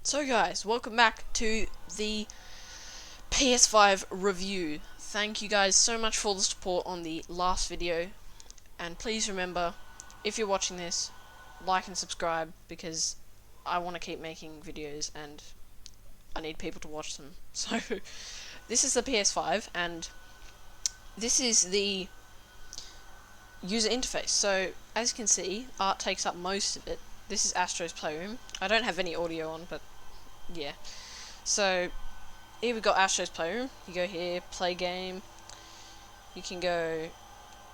So guys, welcome back to the PS5 review. Thank you guys so much for the support on the last video, and please remember, if you're watching this, like and subscribe, because I want to keep making videos and I need people to watch them. So this is the PS5 and this is the user interface. So as you can see, art takes up most of it. This is Astro's Playroom. I don't have any audio on, but yeah. So here we got Astro's Playroom. You go here, play game. You can go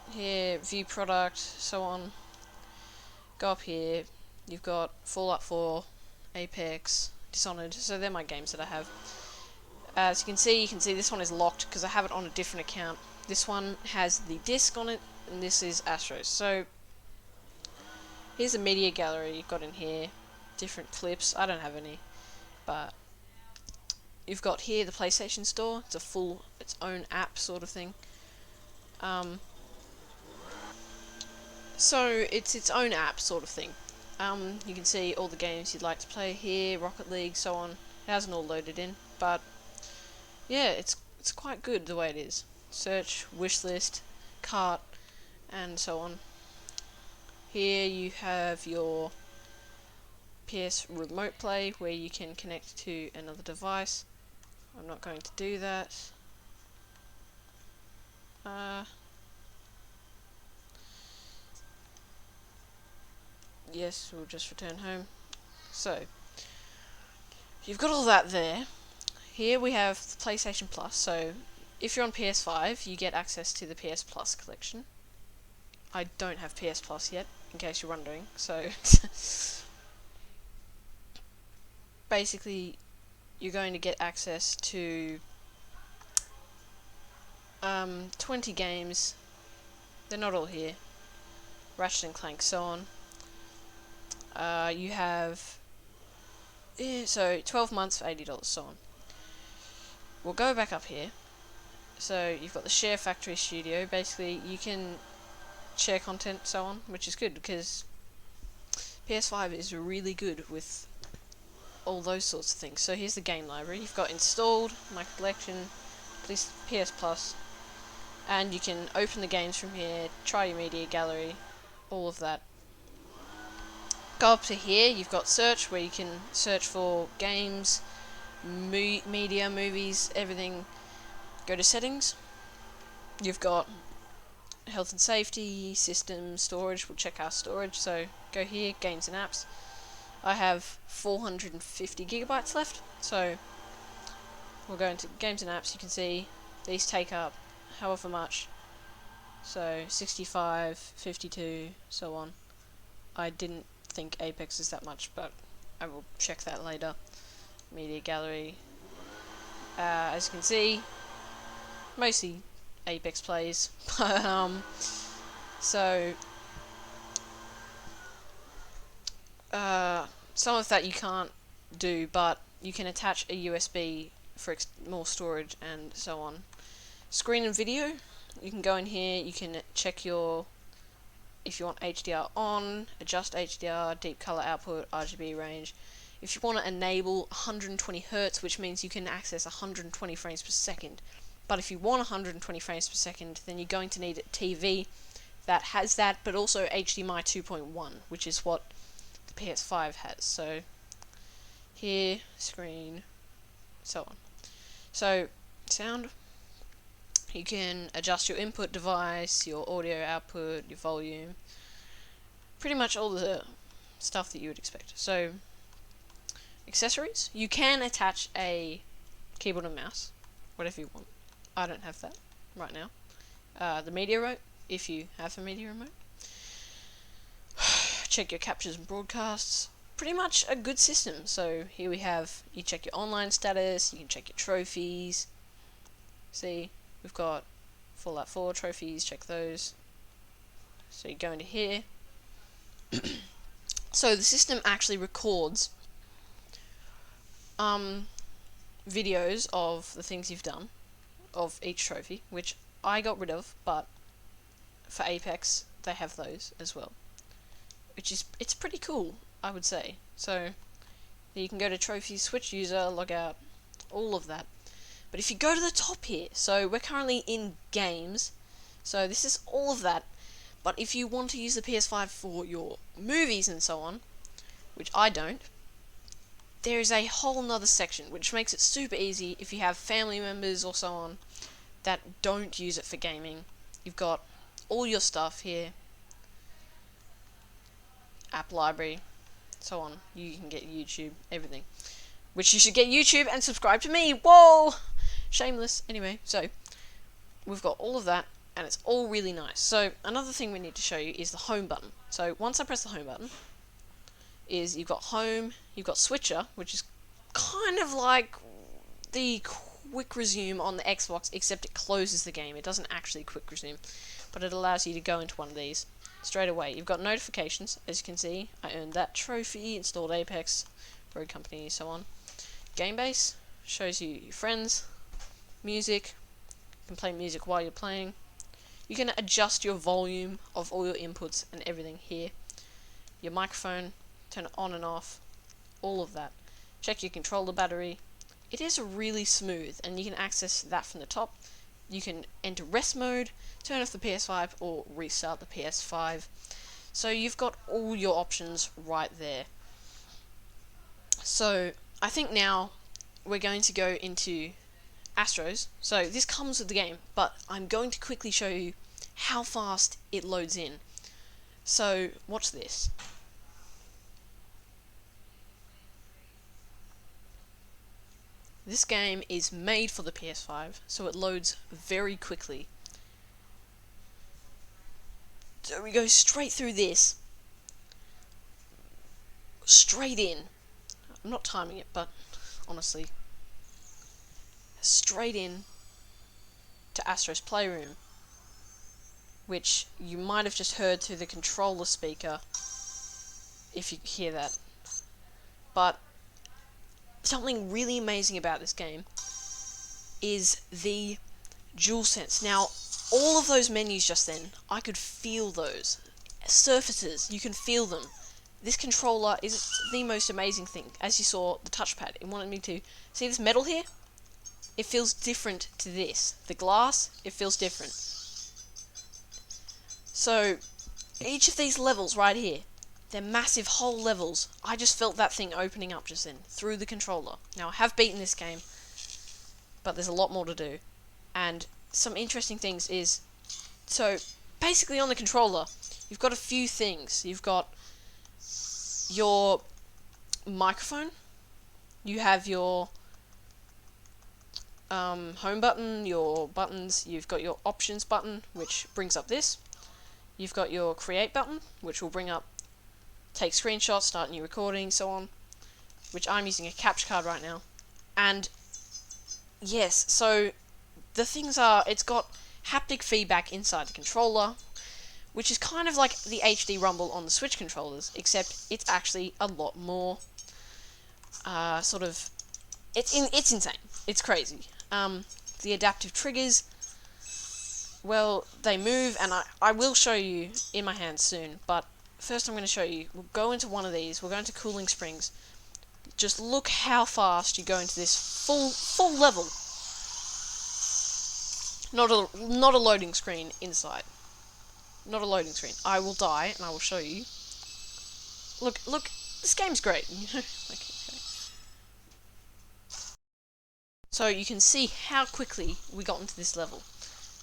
here, view product, so on. Go up here. You've got Fallout 4, Apex, Dishonored. So they're my games that I have. As you can see this one is locked because I have it on a different account. This one has the disc on it, and this is Astro's. So here's a media gallery you've got in here. Different clips. I don't have any, but you've got here the PlayStation Store. It's its own app sort of thing. So it's its own app sort of thing. You can see all the games you'd like to play here, Rocket League, so on. It hasn't all loaded in, but yeah, it's quite good the way it is. Search, wishlist, cart, and so on. Here you have your PS Remote Play, where you can connect to another device. I'm not going to do that. Yes, we'll just return home. So, you've got all that there. Here we have the PlayStation Plus. So, if you're on PS5, you get access to the PS Plus collection. I don't have PS Plus yet, in case you're wondering. So, basically, you're going to get access to 20 games. They're not all here. Ratchet and Clank, so on. You have so 12 months for $80, so on. We'll go back up here. So you've got the Share Factory Studio. Basically, you can share content, so on, which is good because PS5 is really good with all those sorts of things. So here's the game library. You've got installed, my collection, PS Plus, and you can open the games from here, try your media gallery, all of that. Go up to here, you've got search, where you can search for games, media, movies, everything. Go to settings. You've got health and safety, system, storage. We'll check our storage. So go here, games and apps. I have 450 gigabytes left. So we'll go into games and apps. You can see these take up however much. So 65, 52, so on. I didn't think Apex is that much, but I will check that later. Media gallery. As you can see, mostly Apex plays. So some of that you can't do, but you can attach a USB for more storage and so on. Screen and video. You can go in here. You can check your if you want HDR on, adjust HDR, deep color output, RGB range. If you want to enable 120 Hz, which means you can access 120 frames per second. But if you want 120 frames per second, then you're going to need a TV that has that, but also HDMI 2.1, which is what the PS5 has. So here, screen, so on. So sound. You can adjust your input device, your audio output, your volume, pretty much all the stuff that you would expect. So, accessories. You can attach a keyboard and mouse, whatever you want. I don't have that right now. The media remote, if you have a media remote. Check your captures and broadcasts. Pretty much a good system. So here we have, you check your online status, you can check your trophies. See? We've got Fallout 4 trophies, check those. So you go into here. So the system actually records videos of the things you've done, of each trophy, which I got rid of, but for Apex they have those as well. It's pretty cool, I would say. So You can go to trophies, switch user, log out, all of that. But if you go to the top here, so we're currently in games, so this is all of that. But if you want to use the PS5 for your movies and so on, which I don't, there is a whole nother section which makes it super easy if you have family members or so on that don't use it for gaming. You've got all your stuff here, app library, so on. You can get YouTube, everything. Which you should get YouTube and subscribe to me. Whoa! Shameless. Anyway, so we've got all of that, and it's all really nice. So another thing we need to show you is the home button. So once I press the home button, is you've got home, you've got switcher, which is kind of like the quick resume on the Xbox, except it closes the game. It doesn't actually quick resume, but it allows you to go into one of these straight away. You've got notifications, as you can see. I earned that trophy, installed Apex, Road Company, so on. Game base shows you your friends, music. You can play music while you're playing. You can adjust your volume of all your inputs and everything here. Your microphone, turn it on and off, all of that. Check your controller battery. It is really smooth, and you can access that from the top. You can enter rest mode, turn off the PS5, or restart the PS5. So you've got all your options right there. So I think now we're going to go into Astros. So this comes with the game, but I'm going to quickly show you how fast it loads in. So watch this. This game is made for the PS5, so it loads very quickly. So we go straight through this. Straight in. I'm not timing it, but honestly. Straight in to Astro's Playroom, which you might have just heard through the controller speaker, if you hear that. But something really amazing about this game is the DualSense. Now, all of those menus just then, I could feel those. Surfaces, you can feel them. This controller is the most amazing thing. As you saw, the touchpad, it wanted me to... See this metal here? It feels different to this. The glass, it feels different. So, each of these levels right here, they're massive whole levels. I just felt that thing opening up just then, through the controller. Now, I have beaten this game, but there's a lot more to do. And some interesting things is... So, basically on the controller, you've got a few things. You've got your microphone. You have your home button, your buttons. You've got your options button, which brings up this. You've got your create button, which will bring up take screenshots, start new recording, so on, which I'm using a capture card right now. And yes, so the things are, it's got haptic feedback inside the controller, which is kind of like the HD Rumble on the Switch controllers, except it's actually a lot more it's insane. It's crazy. The adaptive triggers, well, they move, and I will show you in my hands soon, but first I'm going to show you. We'll go into one of these. We'll go into Cooling Springs. Just look how fast you go into this full level. Not a loading screen inside. Not a loading screen. I will die, and I will show you. Look, this game's great. Okay. So you can see how quickly we got into this level.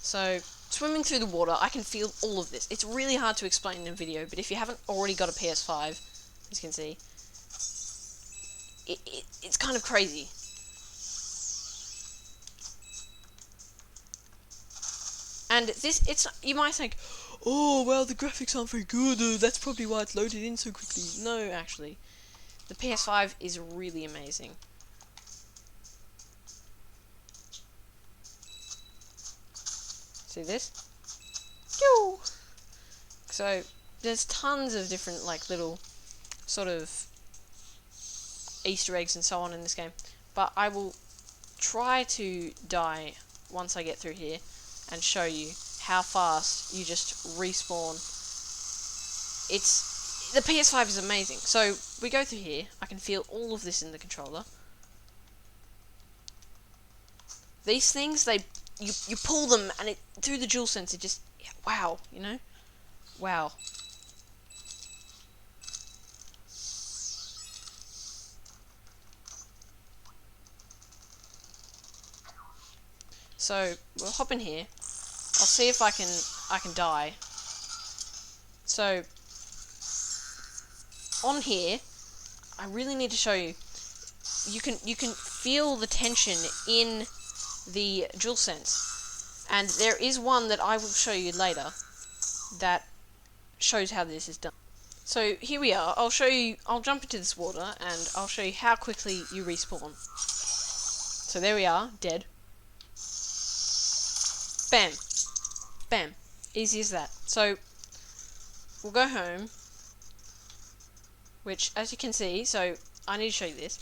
So, swimming through the water, I can feel all of this. It's really hard to explain in a video, but if you haven't already got a PS5, as you can see, it's kind of crazy. And this, you might think, oh, well, the graphics aren't very good, that's probably why it's loaded in so quickly. No, actually. The PS5 is really amazing. See this? So, there's tons of different, like, little sort of Easter eggs and so on in this game. But I will try to die once I get through here and show you how fast you just respawn. the PS5 is amazing. So we go through here. I can feel all of this in the controller. These things, you pull them, and it through the DualSense, it just, wow, you know, wow. So we'll hop in here. I'll see if I can die. So on here, I really need to show you. You can feel the tension in the DualSense, and there is one that I will show you later that shows how this is done. So here we are. I'll show you. I'll jump into this water and I'll show you how quickly you respawn. So there we are, dead. Bam, bam, easy as that. So we'll go home, which, as you can see, so I need to show you this.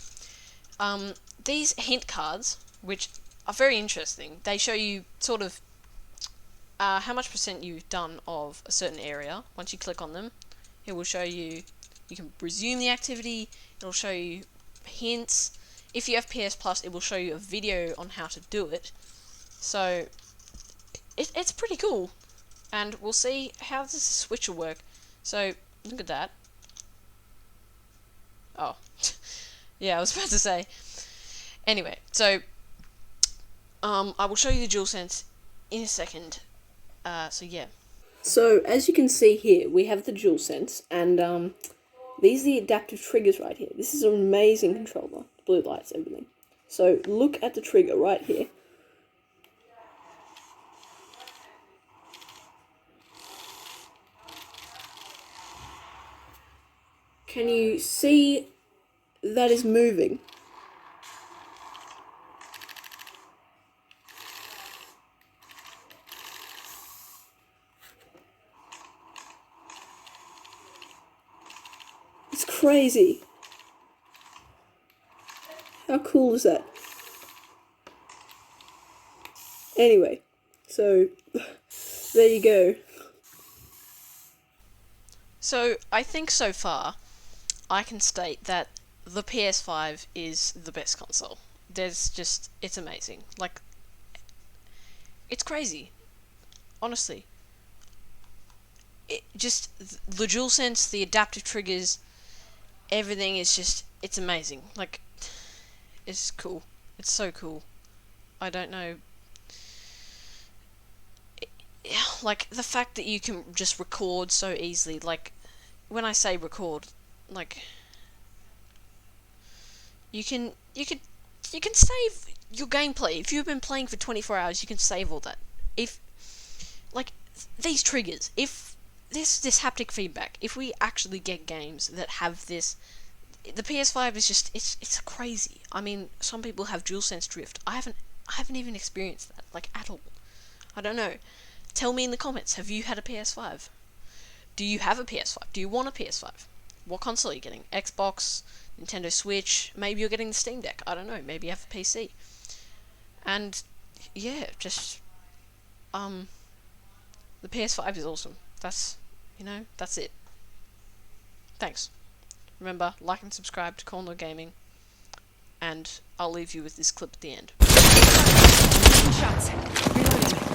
These hint cards, which are very interesting, they show you sort of how much % you've done of a certain area. Once you click on them, it will show you, you can resume the activity, it'll show you hints. If you have PS Plus, it will show you a video on how to do it. So it's pretty cool, and we'll see how this switch will work. So look at that. Oh, yeah, I was about to say. Anyway, so I will show you the DualSense in a second. So yeah. So as you can see here, we have the DualSense, and these are the adaptive triggers right here. This is an amazing controller. Blue lights, everything. So look at the trigger right here. Can you see that is moving? It's crazy. How cool is that? Anyway, so there you go. So I think so far I can state that the PS5 is the best console. It's amazing. Like, it's crazy. Honestly. The DualSense, the adaptive triggers, everything is just, it's amazing. Like, it's cool. It's so cool. I don't know. Like, the fact that you can just record so easily, like, when I say record, like, you can save your gameplay. If you've been playing for 24 hours, you can save all that. If, like, these triggers, if this haptic feedback, if we actually get games that have this, the PS5 is just, it's crazy. I mean, some people have DualSense drift. I haven't even experienced that, like, at all. I don't know. Tell me in the comments, have you had a PS5? Do you have a PS5? Do you want a PS5? What console are you getting? Xbox, Nintendo Switch, maybe you're getting the Steam Deck, I don't know, maybe you have a PC. And, yeah, just, the PS5 is awesome. That's it. Thanks. Remember, like and subscribe to Corner Gaming, and I'll leave you with this clip at the end. Shots. Reloading.